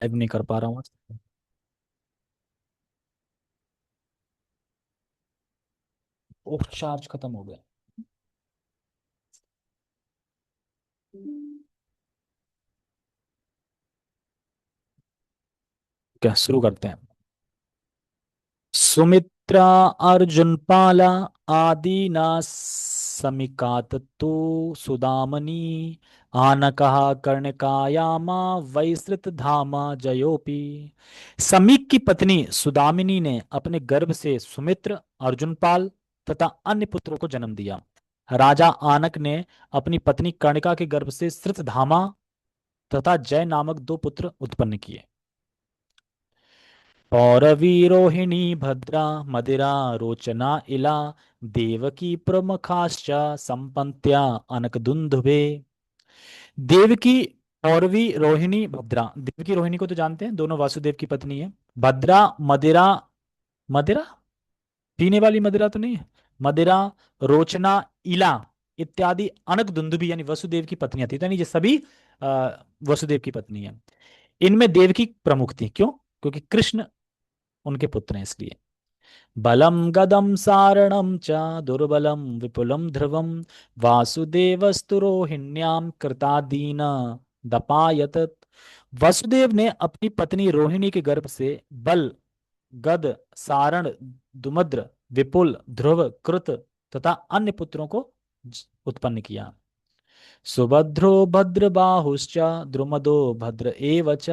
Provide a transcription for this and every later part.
Live नहीं कर पा रहा हूँ। ओह, चार्ज खत्म हो गया। क्या शुरू करते हैं। सुमित्रा अर्जुन पाला आदीना समिकात तु सुदामनी आनकः कर्णिकायामा वैसृत धामा जयोपि। समीक की पत्नी सुदामिनी ने अपने गर्भ से सुमित्र, अर्जुनपाल तथा अन्य पुत्रों को जन्म दिया। राजा आनक ने अपनी पत्नी कर्णिका के गर्भ से श्रुतधामा तथा जय नामक दो पुत्र उत्पन्न किए। पौरवी रोहिणी भद्रा मदिरा रोचना इला देवकी प्रमुखाश्च संपन्त्या अनकदुंदुभे। देवकी, पौरवी, रोहिणी, भद्रा। देवकी रोहिणी को तो जानते हैं, दोनों वासुदेव की पत्नी है। भद्रा, मदिरा, मदिरा पीने वाली मदिरा तो नहीं है। मदिरा, रोचना, इला इत्यादि अनक दुंदुभी यानी वसुदेव की पत्नियां थी, यानी ये सभी अ, वसुदेव की पत्नी है। इनमें देवकी प्रमुख थी, क्यों? क्योंकि कृष्ण उनके पुत्र हैं, इसलिए। बलम गदम सारणम च दुर्बलम विपुलम ध्रुवम वासुदेवस्तु रोहिण्याम कृतादीन दपायत। वसुदेव ने अपनी पत्नी रोहिणी के गर्भ से बल, गद, सारण, दुमद्र, विपुल, ध्रुव, कृत तथा अन्य पुत्रों को उत्पन्न किया। सुभद्रो भद्रबाहुश्च द्रुमदो भद्र एव च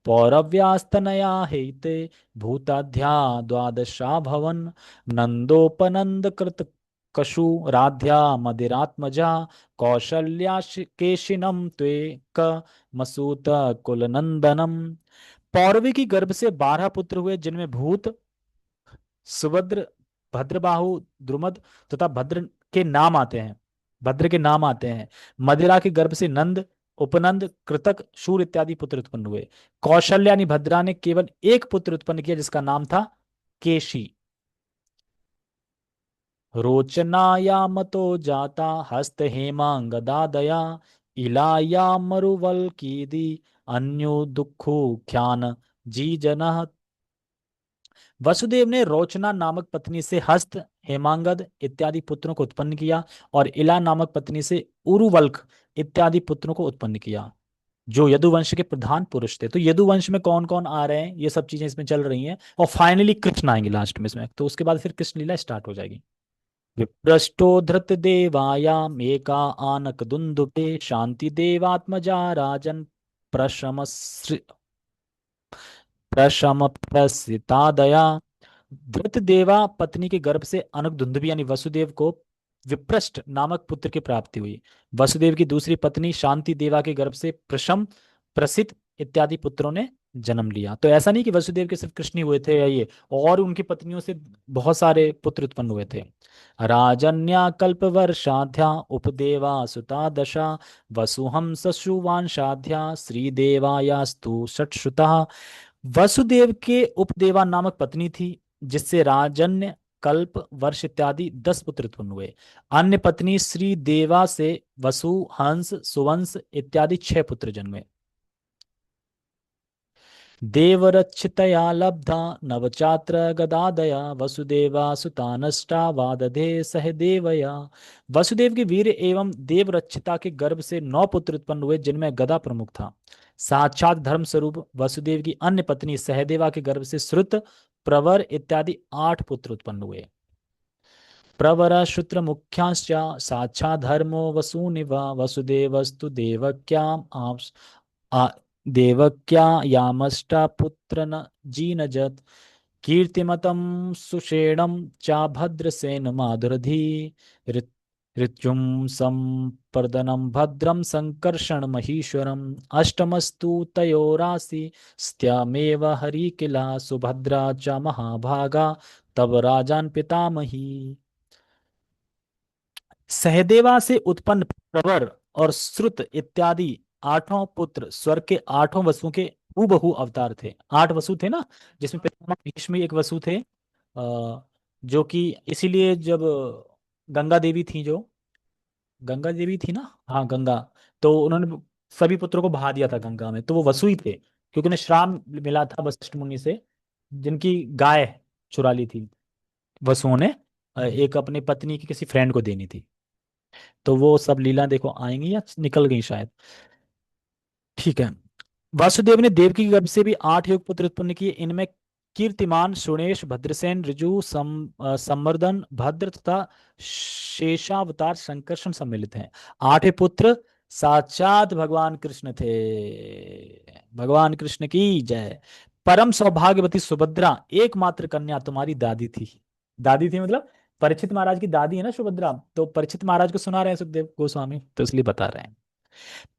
पौरव्यास्तनया हेते भूताध्या द्वादशा भवन नंदोपनंद कृत कशु राध्या मदिरात्मजा कौशल्या केशिनम त्वे क मसूत कुलनंदनम। पौरवी की गर्भ से 12 पुत्र हुए, जिनमें भूत, सुभद्र, भद्रबाहु, द्रुमद तथा भद्र के नाम आते हैं। भद्र के नाम आते हैं। मदिरा के गर्भ से नंद, उपनंद, कृतक, शूर इत्यादि पुत्र उत्पन्न हुए। कौशल्या यानी भद्रा ने केवल एक पुत्र उत्पन्न किया, जिसका नाम था केशी। रोचनायामतो जाता हस्त हेमांगदादया इलाया मरुवल्कीदि अन्यो दुखो ख्यान जी जन। वसुदेव ने रोचना नामक पत्नी से हस्त, हेमांगद इत्यादि पुत्रों को उत्पन्न किया और इला नामक पत्नी से उरुवल्क इत्यादि पुत्रों को उत्पन्न किया, जो यदुवंश के प्रधान पुरुष थे। तो यदुवंश में कौन कौन आ रहे हैं, ये सब चीजें इसमें चल रही हैं, और फाइनली कृष्ण आएंगे लास्ट में इसमें, तो उसके बाद फिर कृष्ण लीला स्टार्ट हो जाएगी। विप्रष्टो धृत देवायाम एका आनक दुंदुभे शांति देवात्मजा राजन प्रशम प्रशम प्रसितादया। धृतदेवा पत्नी के गर्भ से अनक दुंदुभी यानी वसुदेव को विप्रष्ट नामक पुत्र की प्राप्ति हुई। वसुदेव की दूसरी पत्नी शांति देवा के गर्भ से प्रशम, प्रसित इत्यादि पुत्रों ने जन्म लिया। तो ऐसा नहीं कि वसुदेव के सिर्फ कृष्ण ही हुए थे या ये, और उनकी पत्नियों से बहुत सारे पुत्र उत्पन्न हुए थे। राजन्या कल्प वर्षाध्या उपदेवा सुता दशा वसुहम सशुवांशाध्या श्रीदेवायास्तु षट्श्रुता। वसुदेव के उपदेवा नामक पत्नी थी, जिससे राजन्य, कल्प, वर्ष इत्यादि 10 पुत्र उत्पन्न हुए। अन्य पत्नी श्री देवा से वसु, हंस, सुवंश इत्यादि 6 पुत्र जन्मे। देवरक्षितया लब्धा नवचात्र गदादया वसुदेवा सुतानष्टा वादधे सह देवया। वसुदेव के वीर एवं देवरक्षिता के गर्भ से 9 पुत्र उत्पन्न हुए, जिनमें गदा प्रमुख था। साक्षात धर्म स्वरूप वसुदेव की अन्य पत्नी सहदेवा के गर्भ से श्रुत, प्रवर इत्यादि 8 पुत्र उत्पन्न हुए। प्रवर श्रुत्र मुख्यांश्च साक्षा धर्मो वसूनिवा वसुदेवस्तु देवक्याम आ, देवक्या यामष्टा पुत्र न जीनजत कीर्तिमतं सुषेणं चा भद्रसेन माधुरधी ऋ- ऋत्युं संपर्दनं भद्रं संकर्षण महीश्वरम् अष्टमस्तु तयोरासि स्त्यामेव हरिकिला सुभद्रा च महाभागा तब राजान पितामही। सहदेवा से उत्पन्न प्रवर और श्रुत इत्यादि 8 पुत्र स्वर्ग के 8 वसुओं के हूबहू अवतार थे। 8 वसु थे ना, जिसमें पितामह भीष्म एक वसु थे। जो कि इसीलिए जब गंगा देवी थी, जो गंगा देवी थी ना, हाँ गंगा, तो उन्होंने सभी पुत्रों को बहा दिया था गंगा में, तो वो वसु ही थे। क्योंकि उन्हें श्राप मिला था वशिष्ठ मुनि से, जिनकी गाय चुरा ली थी वसुओं ने, एक अपनी पत्नी की किसी फ्रेंड को देनी थी। तो वो सब लीला देखो आएंगी या निकल गई शायद। ठीक है। वासुदेव ने देवकी के गर्भ से भी 8 युग पुत्र उत्पन्न किए। इनमें कीर्तिमान, सुणेश, भद्रसेन, ऋजु, संवर्धन, भद्र तथा शेषावतार संकर्षण सम्मिलित हैं। 8 पुत्र साक्षात भगवान कृष्ण थे। भगवान कृष्ण की जय। परम सौभाग्यवती सुभद्रा एकमात्र कन्या तुम्हारी दादी थी। दादी थी मतलब परीक्षित महाराज की दादी है ना सुभद्रा, तो परीक्षित महाराज को सुना रहे हैं सुखदेव गोस्वामी, तो इसलिए बता रहे हैं।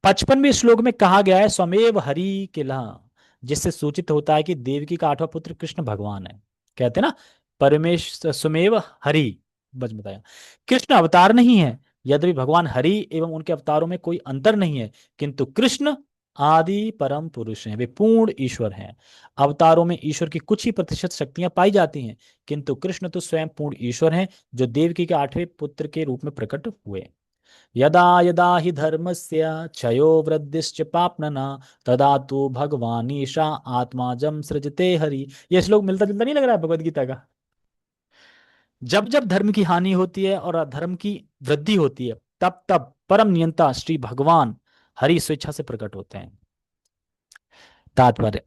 55वें श्लोक में कहा गया है स्वमेव हरि किला, जिससे सूचित होता है कि देवकी का 8वां पुत्र कृष्ण भगवान है। कहते हैं ना परमेश्वर स्वमेव हरि, बच बताया। कृष्ण अवतार नहीं है। यद्यपि भगवान हरि एवं उनके अवतारों में कोई अंतर नहीं है, किंतु कृष्ण आदि परम पुरुष हैं, वे पूर्ण ईश्वर हैं। अवतारों में ईश्वर की कुछ ही प्रतिशत शक्तियां पाई जाती हैं, किंतु कृष्ण तो स्वयं पूर्ण ईश्वर हैं, जो देवकी के 8वें पुत्र के रूप में प्रकट हुए। यदा यदा हि धर्मस्य क्षयो वृद्धिश्च पाप्नना, तदा तो भगवानीशा आत्माजम सृजते हरि। ये श्लोक मिलता जुलता नहीं लग रहा है भगवत गीता का? जब जब धर्म की हानि होती है और अधर्म की वृद्धि होती है, तब तब परम नियंता श्री भगवान हरि स्वेच्छा से प्रकट होते हैं। तात्पर्य,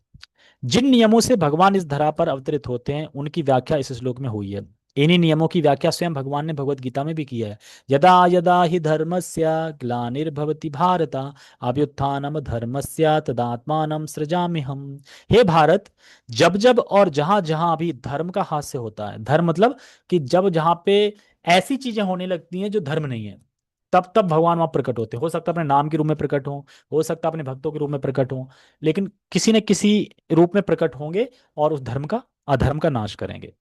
जिन नियमों से भगवान इस धरा पर अवतरित होते हैं उनकी व्याख्या इस श्लोक में हुई है। इन्हीं नियमों की व्याख्या स्वयं भगवान ने भगवत गीता में भी की है। यदा यदा हि धर्मस्य ग्लानिर्भवति भारत, अभ्युत्थानम धर्मस्य तदात्मानं सृजामि हम। हे भारत, जब जब और जहां जहां भी धर्म का हास्य होता है, धर्म मतलब कि जब जहां पे ऐसी चीजें होने लगती हैं जो धर्म नहीं है, तब तब भगवान वहां प्रकट होते हैं। हो सकता है अपने नाम के रूप में प्रकट हो सकता है अपने भक्तों के रूप में प्रकट हो, लेकिन किसी न किसी रूप में प्रकट होंगे और उस धर्म का अधर्म का नाश करेंगे।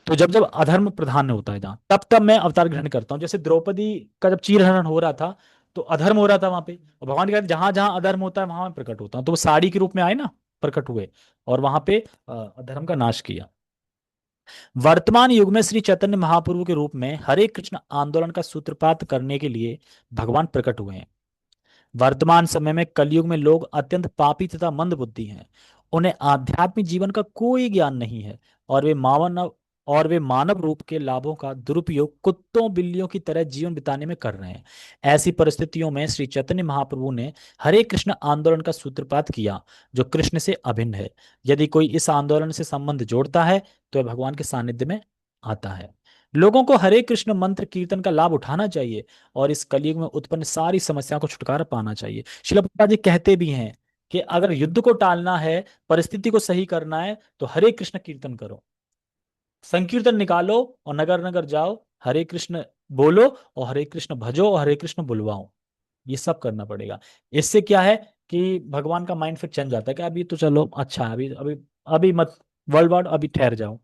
तो जब जब अधर्म प्रधान होता है जहां, तब तब मैं अवतार ग्रहण करता हूँ। जैसे द्रौपदी का जब चीरहरण हो रहा था, तो अधर्म हो रहा था वहां पे, और भगवान कहते जहां जहां अधर्म होता है वहां मैं प्रकट होता हूँ। तो वो साड़ी के रूप में आए ना, प्रकट हुए और वहां पे अधर्म का नाश किया। वर्तमान युग में श्री चैतन्य महाप्रभु के रूप में हरे कृष्ण आंदोलन का सूत्रपात करने के लिए भगवान प्रकट हुए हैं। वर्तमान समय में कलयुग में लोग अत्यंत पापी तथा मंद बुद्धि हैं। उन्हें आध्यात्मिक जीवन का कोई ज्ञान नहीं है, और वे मानव रूप के लाभों का दुरुपयोग कुत्तों बिल्लियों की तरह जीवन बिताने में कर रहे हैं। ऐसी परिस्थितियों में श्री चैतन्य महाप्रभु ने हरे कृष्ण आंदोलन का सूत्रपात किया, जो कृष्ण से अभिन्न है। यदि कोई इस आंदोलन से संबंध जोड़ता है, तो वह भगवान के सानिध्य में आता है। लोगों को हरे कृष्ण मंत्र कीर्तन का लाभ उठाना चाहिए और इस कलयुग में उत्पन्न सारी समस्याओं को छुटकारा पाना चाहिए। शिला प्रभुपाद जी कहते भी हैं कि अगर युद्ध को टालना है, परिस्थिति को सही करना है, तो हरे कृष्ण कीर्तन करो, संकीर्तन निकालो और नगर नगर जाओ, हरे कृष्ण बोलो और हरे कृष्ण भजो और हरे कृष्ण बुलवाओ। ये सब करना पड़ेगा। इससे क्या है कि भगवान का माइंड फिर चेंज जाता है कि अभी तो चलो अच्छा है, अभी अभी अभी मत वर्ल्ड वार, अभी ठहर जाओ।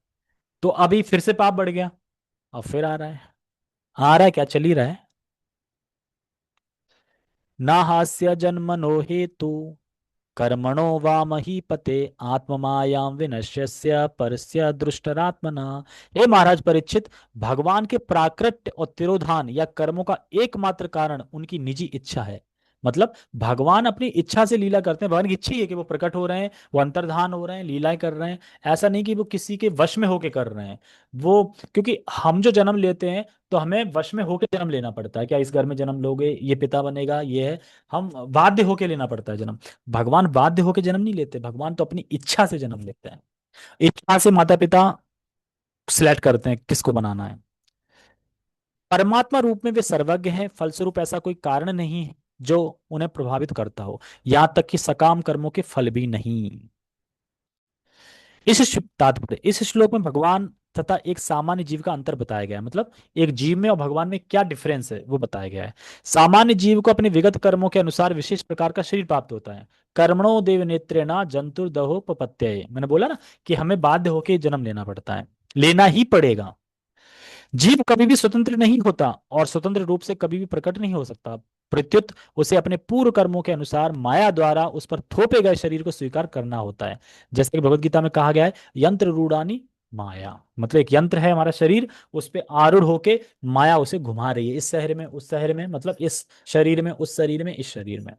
तो अभी फिर से पाप बढ़ गया, अब फिर आ रहा है। आ रहा है क्या, चल ही रहा है। ना हास्य जन्मनो हेतु कर्मणो वा महीपते, आत्ममायां विनश्यस्य परस्य दृष्टरात्मना। हे महाराज परीक्षित, भगवान के प्राकृत्य और तिरोधान या कर्मों का एकमात्र कारण उनकी निजी इच्छा है। मतलब भगवान अपनी इच्छा से लीला करते हैं, भगवान की इच्छा ही है कि वो प्रकट हो रहे हैं, वो अंतर्धान हो रहे हैं, लीलाएं कर रहे हैं। ऐसा नहीं कि वो किसी के वश में होके कर रहे हैं। वो क्योंकि हम जो जन्म लेते हैं, तो हमें वश में होके जन्म लेना पड़ता है, क्या इस घर में जन्म लोगे, ये पिता बनेगा, ये है, हम बाध्य होके लेना पड़ता है जन्म। भगवान बाध्य होकर जन्म नहीं लेते, भगवान तो अपनी इच्छा से जन्म लेते हैं। इच्छा से माता पिता सिलेक्ट करते हैं किसको बनाना है। परमात्मा रूप में वे सर्वज्ञ हैं, फलस्वरूप ऐसा कोई कारण नहीं है जो उन्हें प्रभावित करता हो, यहां तक कि सकाम कर्मों के फल भी नहीं। तात्पर्य, इस श्लोक में भगवान तथा एक सामान्य जीव का अंतर बताया गया है। मतलब एक जीव में और भगवान में क्या डिफरेंस है वो बताया गया है। सामान्य जीव को अपने विगत कर्मों के अनुसार विशेष प्रकार का शरीर प्राप्त होता है। कर्मणो देव नेत्रेणा जंतुर्दहो पपत्ये, मैंने बोला ना कि हमें बाध्य होकर जन्म लेना पड़ता है, लेना ही पड़ेगा। जीव कभी भी स्वतंत्र नहीं होता और स्वतंत्र रूप से कभी भी प्रकट नहीं हो सकता। प्रत्युत उसे अपने पूर्व कर्मों के अनुसार माया द्वारा उस पर थोपे गए शरीर को स्वीकार करना होता है। जैसे कि भगवत गीता में कहा गया है, यंत्र रूढ़ानी माया, मतलब एक यंत्र है हमारा शरीर, उस पे आरूढ़ होके माया उसे घुमा रही है, इस शहर में उस शहर में, मतलब इस शरीर में उस शरीर में इस शरीर में।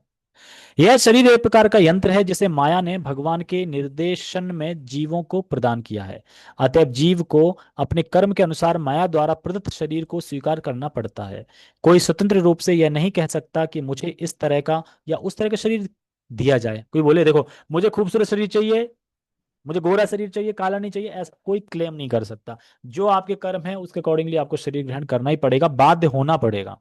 यह शरीर एक प्रकार का यंत्र है जिसे माया ने भगवान के निर्देशन में जीवों को प्रदान किया है। अतएव जीव को अपने कर्म के अनुसार माया द्वारा प्रदत्त शरीर को स्वीकार करना पड़ता है। कोई स्वतंत्र रूप से यह नहीं कह सकता कि मुझे इस तरह का या उस तरह का शरीर दिया जाए। कोई बोले देखो मुझे खूबसूरत शरीर चाहिए, मुझे गोरा शरीर चाहिए, काला नहीं चाहिए, ऐसा कोई क्लेम नहीं कर सकता। जो आपके कर्म है उसके अकॉर्डिंगली आपको शरीर ग्रहण करना ही पड़ेगा, बाध्य होना पड़ेगा।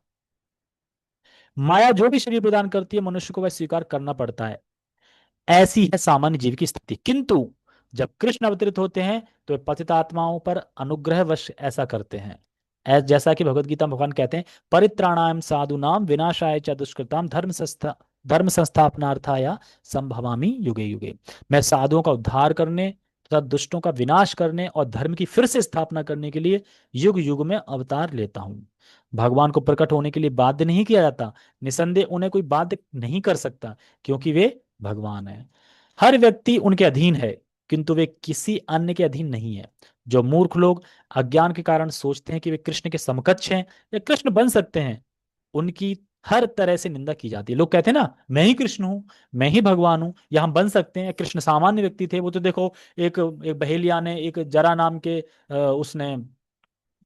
माया जो भी शरीर प्रदान करती है मनुष्य को वह स्वीकार करना पड़ता है। ऐसी है सामान्य जीव की स्थिति। किंतु जब कृष्ण अवतरित होते हैं तो वे पतित आत्माओं पर अनुग्रहवश ऐसा करते हैं। जैसा कि भगवत गीता में भगवान कहते हैं, परित्राणाय साधुनाम विनाशाय च दुष्कृताम धर्म संस्थापनार्थाय संभवामि युगे युगे। मैं साधुओं का उद्धार करने तथा दुष्टों का विनाश करने और धर्म की फिर से स्थापना करने के लिए युग युग में अवतार लेता हूँ। भगवान को प्रकट होने के लिए बाध्य नहीं किया जाता। निसंदेह उन्हें कोई बाध्य नहीं कर सकता, क्योंकि वे भगवान है। हर व्यक्ति उनके अधीन है, किंतु वे किसी अन्य के अधीन नहीं है। जो मूर्ख लोग अज्ञान के कारण सोचते हैं कि वे कृष्ण के समकक्ष हैं या कृष्ण बन सकते हैं, उनकी हर तरह से निंदा की जाती है। लोग कहते हैं ना, मैं ही कृष्ण हूं, मैं ही भगवान हूं, या हम बन सकते हैं। कृष्ण सामान्य व्यक्ति थे, वो तो देखो एक बहेलिया ने एक जरा नाम के उसने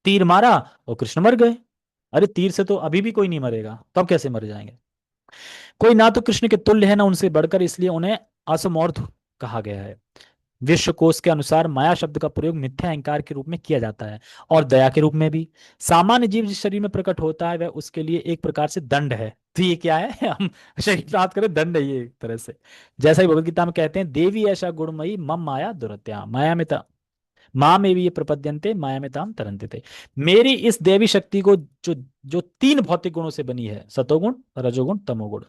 तीर मारा और कृष्ण मर गए। अरे तीर से तो अभी भी कोई नहीं मरेगा, तब कैसे मर जाएंगे। कोई ना तो कृष्ण के तुल्य है ना उनसे बढ़कर, इसलिए उन्हें असमर्थ कहा गया है। विश्व कोश के अनुसार माया शब्द का प्रयोग मिथ्या अहंकार के रूप में किया जाता है और दया के रूप में भी। सामान्य जीव जिस शरीर में प्रकट होता है वह उसके लिए एक प्रकार से दंड है। तो ये क्या है हम शरीर प्राप्त करें, दंड है ये एक तरह से। जैसा ही भगवत गीता में कहते हैं, देवी ऐसा गुणमयी मम माया दुरत्या माया में माँ में भी ये प्रपद्यन्ते माया में ताम तरन्ते थे। मेरी इस देवी शक्ति को जो जो तीन भौतिक गुणों से बनी है, सतोगुण रजोगुण तमोगुण,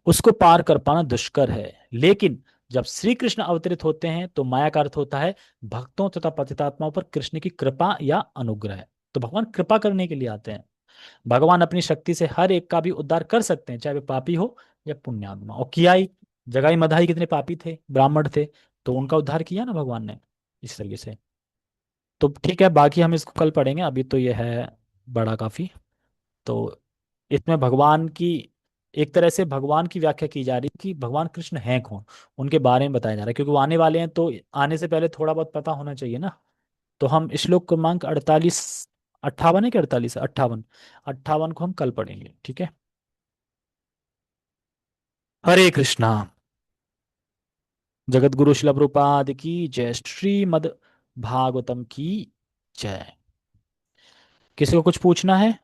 उसको पार कर पाना दुष्कर है। लेकिन जब श्री कृष्ण अवतरित होते हैं तो माया का अर्थ होता है भक्तों तथा पतितात्माओं पर कृष्ण की कृपा या अनुग्रह। तो भगवान कृपा करने के लिए आते हैं। भगवान अपनी शक्ति से हर एक का भी उद्धार कर सकते हैं, चाहे वे पापी हो या पुण्यात्मा। और किया ही। जगाई मधाई कितने पापी थे, ब्राह्मण थे, तो उनका उद्धार किया ना भगवान ने, इस तरीके से। तो ठीक है, बाकी हम इसको कल पढ़ेंगे, अभी तो ये है बड़ा काफी। तो इसमें भगवान की एक तरह से भगवान की व्याख्या की जा रही है कि भगवान कृष्ण हैं कौन, उनके बारे में बताया जा रहा है, क्योंकि वो आने वाले हैं तो आने से पहले थोड़ा बहुत पता होना चाहिए ना। तो हम श्लोक क्रमांक 48, 58 है कि 48 है, 58, 58 को हम कल पढ़ेंगे, ठीक है। हरे कृष्णा। जगत गुरु शिल प्रभुपाद की जय, श्रीमद भागवतम की जय। किसी को कुछ पूछना है?